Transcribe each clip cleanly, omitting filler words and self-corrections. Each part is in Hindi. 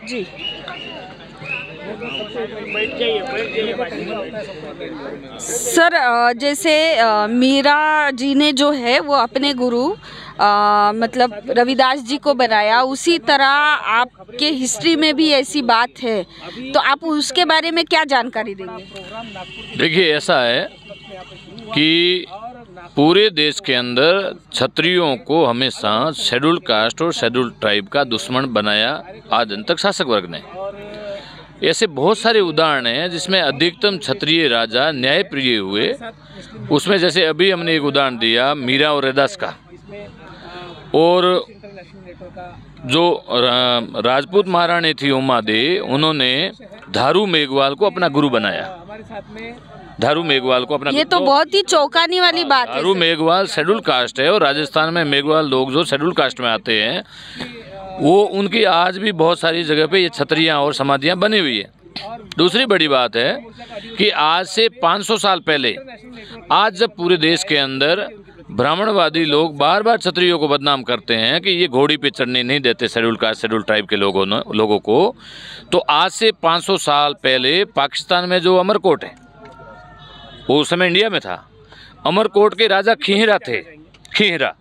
जी। सर जैसे मीरा जी ने जो है वो अपने गुरु मतलब रविदास जी को बनाया, उसी तरह आपके हिस्ट्री में भी ऐसी बात है, तो आप उसके बारे में क्या जानकारी देंगे? देखिए, ऐसा है कि पूरे देश के अंदर क्षत्रियों को हमेशा शेड्यूल कास्ट और शेड्यूल ट्राइब का दुश्मन बनाया आज तक शासक वर्ग ने। ऐसे बहुत सारे उदाहरण हैं जिसमें अधिकतम क्षत्रिय राजा न्यायप्रिय हुए। उसमें जैसे अभी हमने एक उदाहरण दिया मीरा और रैदास का, और जो राजपूत महारानी थी उमा दे, उन्होंने धारू मेघवाल को अपना गुरु बनाया। धारू मेघवाल को अपना, ये तो बहुत ही चौंकाने वाली बात है। धारू मेघवाल शेड्यूल कास्ट है और राजस्थान में मेघवाल लोग जो शेड्यूल कास्ट में आते हैं वो उनकी आज भी बहुत सारी जगह पे ये छतरियाँ और समाधियाँ बनी हुई है। दूसरी बड़ी बात है कि आज से 500 साल पहले, आज जब पूरे देश के अंदर ब्राह्मणवादी लोग बार बार क्षत्रियों को बदनाम करते हैं कि ये घोड़ी पे चढ़ने नहीं देते शेड्यूल कास्ट शेड्यूल ट्राइब के लोगों को, तो आज से 500 साल पहले पाकिस्तान में जो अमरकोट है, वो उस समय इंडिया में था, अमरकोट के राजा खीहरा थे। खीहरा,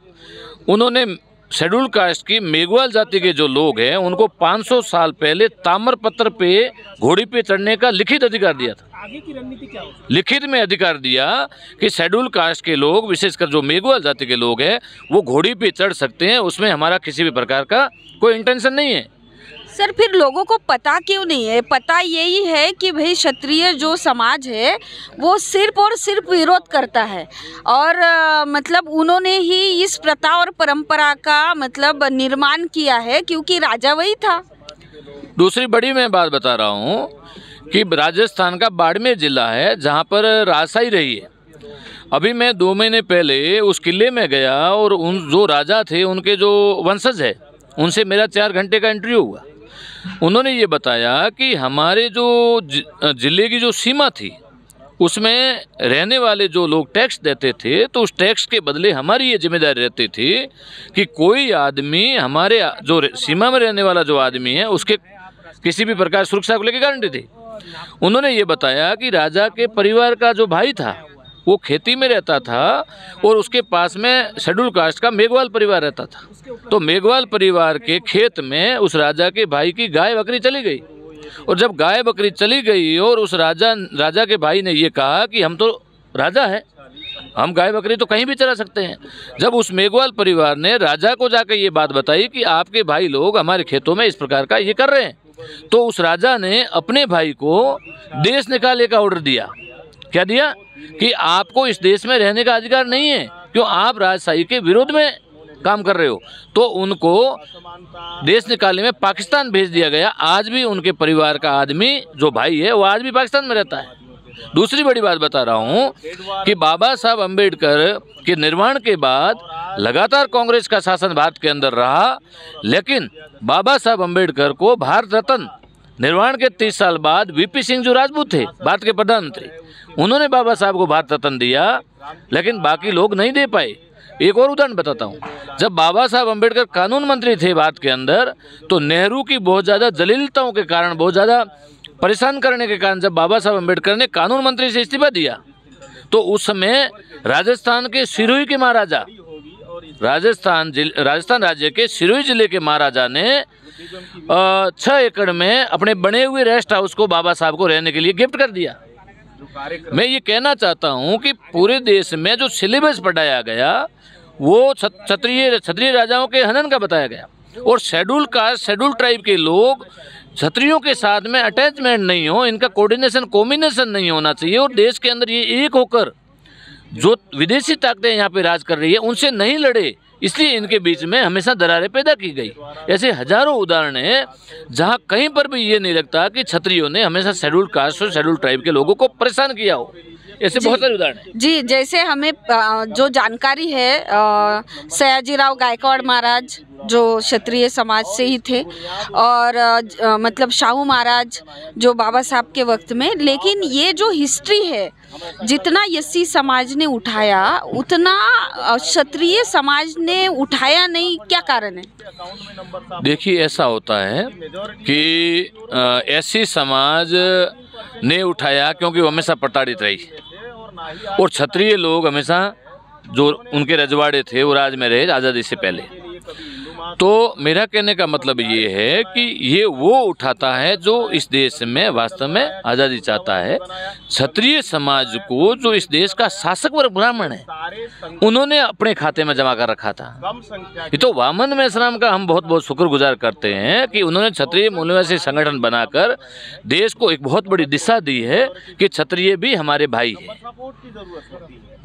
उन्होंने शेड्यूल कास्ट की मेघवाल जाति के जो लोग हैं उनको 500 साल पहले ताम्र पत्र पे घोड़ी पे चढ़ने का लिखित अधिकार दिया था। आगे की रणनीति क्या हो? लिखित में अधिकार दिया कि शेड्यूल कास्ट के लोग, विशेषकर जो मेघवाल जाति के लोग हैं, वो घोड़ी पे चढ़ सकते हैं, उसमें हमारा किसी भी प्रकार का कोई इंटेंशन नहीं है। सर फिर लोगों को पता क्यों नहीं है? पता यही है कि भाई क्षत्रिय जो समाज है वो सिर्फ और सिर्फ विरोध करता है, और मतलब उन्होंने ही इस प्रथा और परंपरा का मतलब निर्माण किया है क्योंकि राजा वही था। दूसरी बड़ी मैं बात बता रहा हूँ कि राजस्थान का बाड़मेर जिला है जहाँ पर राजशाही रही है। अभी मैं 2 महीने पहले उस किले में गया और उन जो राजा थे उनके जो वंशज है उनसे मेरा 4 घंटे का इंटरव्यू हुआ। उन्होंने ये बताया कि हमारे जो जिले की जो सीमा थी उसमें रहने वाले जो लोग टैक्स देते थे, तो उस टैक्स के बदले हमारी ये जिम्मेदारी रहती थी कि कोई आदमी, हमारे जो सीमा में रहने वाला जो आदमी है, उसके किसी भी प्रकार सुरक्षा को लेकर गारंटी थी। उन्होंने ये बताया कि राजा के परिवार का जो भाई था वो खेती में रहता था और उसके पास में शेड्यूल कास्ट का मेघवाल परिवार रहता था, तो मेघवाल परिवार के खेत में उस राजा के भाई की गाय बकरी चली गई, और जब गाय बकरी चली गई और उस राजा के भाई ने ये कहा कि हम तो राजा है, हम गाय बकरी तो कहीं भी चरा सकते हैं। जब उस मेघवाल परिवार ने राजा को जाकर ये बात बताई कि आपके भाई लोग हमारे खेतों में इस प्रकार का ये कर रहे हैं, तो उस राजा ने अपने भाई को देश निकालने का ऑर्डर दिया। क्या दिया? कि आपको इस देश में रहने का अधिकार नहीं है, क्यों आप राजशाही के विरोध में काम कर रहे हो। तो उनको देश निकालने में पाकिस्तान भेज दिया गया। आज भी उनके परिवार का आदमी जो भाई है वो आज भी पाकिस्तान में रहता है। दूसरी बड़ी बात बता रहा हूँ कि बाबा साहब अम्बेडकर के निर्माण के बाद लगातार कांग्रेस का शासन भारत के अंदर रहा, लेकिन बाबा साहब अम्बेडकर को भारत रत्न निर्माण के 30 साल बाद वीपी सिंह जो राजपूत थे, भारत के प्रधानमंत्री, उन्होंने बाबा साहब को भारत रत्न दिया, लेकिन बाकी लोग नहीं दे पाए। एक और उदाहरण बताता हूँ, जब बाबा साहब अम्बेडकर कानून मंत्री थे भारत के अंदर, तो नेहरू की बहुत ज़्यादा जलीलताओं के कारण, बहुत ज़्यादा परेशान करने के कारण, जब बाबा साहब अम्बेडकर ने कानून मंत्री से इस्तीफा दिया, तो उस समय राजस्थान के सिरोही के महाराजा, राजस्थान राज्य के सिरोही जिले के महाराजा ने 6 एकड़ में अपने बने हुए रेस्ट हाउस को बाबा साहब को रहने के लिए गिफ्ट कर दिया। मैं ये कहना चाहता हूँ कि पूरे देश में जो सिलेबस पढ़ाया गया वो क्षत्रिय राजाओं के हनन का बताया गया, और शेड्यूल कास्ट शेड्यूल ट्राइब के लोग क्षत्रियों के साथ में अटैचमेंट नहीं हो, इनका कोऑर्डिनेशन कॉम्बिनेशन नहीं होना चाहिए, और देश के अंदर ये एक होकर जो विदेशी ताकतें यहाँ पे राज कर रही है उनसे नहीं लड़े, इसलिए इनके बीच में हमेशा दरारें पैदा की गई। ऐसे हजारों उदाहरण हैं जहाँ कहीं पर भी ये नहीं लगता कि क्षत्रियों ने हमेशा शेड्यूल कास्ट और शेड्यूल ट्राइब के लोगों को परेशान किया हो। ऐसे बहुत सारे उदाहरण हैं। जी, जैसे हमें जो जानकारी है सयाजीराव गायकवाड़ महाराज जो क्षत्रिय समाज से ही थे, और मतलब शाहू महाराज जो बाबा साहब के वक्त में। लेकिन ये जो हिस्ट्री है, जितना एससी समाज ने उठाया उतना क्षत्रिय समाज ने उठाया नहीं, क्या कारण है? देखिए, ऐसा होता है कि एससी समाज ने उठाया क्योंकि वो हमेशा प्रताड़ित रही, और क्षत्रिय लोग हमेशा जो उनके रजवाड़े थे वो राज में रहे आज़ादी से पहले। तो मेरा कहने का मतलब ये है कि ये वो उठाता है जो इस देश में वास्तव में आज़ादी चाहता है। क्षत्रिय समाज को जो इस देश का शासक वर्ग ब्राह्मण है, उन्होंने अपने खाते में जमा कर रखा था। ये तो वामन मेश्राम का हम बहुत बहुत शुक्रगुजार करते हैं कि उन्होंने क्षत्रिय मूल्यवासी संगठन बनाकर देश को एक बहुत बड़ी दिशा दी है कि क्षत्रिय भी हमारे भाई हैं।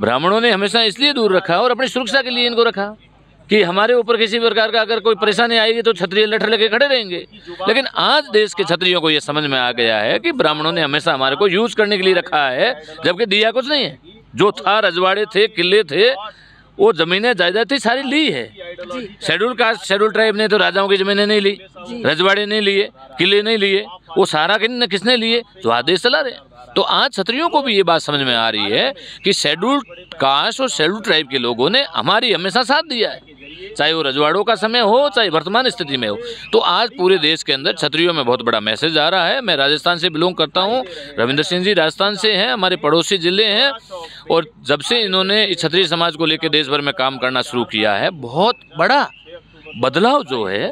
ब्राह्मणों ने हमेशा इसलिए दूर रखा और अपनी सुरक्षा के लिए इनको रखा कि हमारे ऊपर किसी प्रकार का अगर कोई परेशानी आएगी तो क्षत्रिय लठ लेके खड़े रहेंगे। लेकिन आज देश के क्षत्रियों को ये समझ में आ गया है कि ब्राह्मणों ने हमेशा हमारे को यूज करने के लिए रखा है, जबकि दिया कुछ नहीं है। जो था, रजवाड़े थे, किले थे, वो जमीनें जायदाद थी, सारी ली है। शेड्यूल कास्ट, शेड्यूल ट्राइब ने तो राजाओं की जमीनें नहीं ली, रजवाड़े नहीं लिए, किले नहीं लिए, वो सारा किसने लिए? जो आदेश चला रहे। तो आज क्षत्रियों को भी ये बात समझ में आ रही है कि शेड्यूल कास्ट और शेड्यूल ट्राइब के लोगों ने हमारी हमेशा साथ दिया है, चाहे वो रजवाड़ों का समय हो, चाहे वर्तमान स्थिति में हो। तो आज पूरे देश के अंदर क्षत्रियों में बहुत बड़ा मैसेज आ रहा है। मैं राजस्थान से बिलोंग करता हूँ, रविंद्र सिंह जी राजस्थान से हैं, हमारे पड़ोसी जिले हैं, और जब से इन्होंने इस क्षत्रिय समाज को लेकर देश भर में काम करना शुरू किया है, बहुत बड़ा बदलाव जो है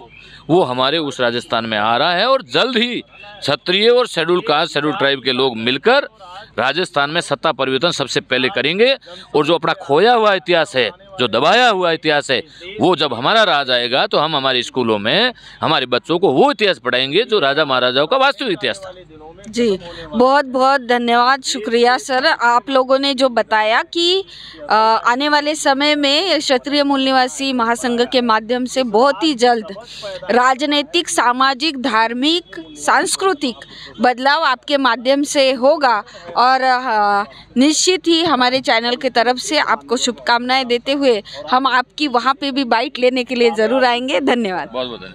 वो हमारे उस राजस्थान में आ रहा है। और जल्द ही क्षत्रिय और शेड्यूल कास्ट, शेड्यूल ट्राइब के लोग मिलकर राजस्थान में सत्ता परिवर्तन सबसे पहले करेंगे, और जो अपना खोया हुआ इतिहास है, जो दबाया हुआ इतिहास है, वो जब हमारा राज आएगा तो हम हमारे स्कूलों में हमारे बच्चों को वो इतिहास पढ़ाएंगे जो राजा महाराजाओं का वास्तविक इतिहास था। जी, बहुत बहुत धन्यवाद, शुक्रिया सर। आप लोगों ने जो बताया कि आने वाले समय में क्षत्रिय मूल निवासी महासंघ के माध्यम से बहुत ही जल्द राजनीतिक, सामाजिक, धार्मिक, सांस्कृतिक बदलाव आपके माध्यम से होगा, और निश्चित ही हमारे चैनल की तरफ से आपको शुभकामनाएं देते हुए हम आपकी वहाँ पे भी बाइट लेने के लिए ज़रूर आएंगे। धन्यवाद। बहुत बहुत धन्यवाद।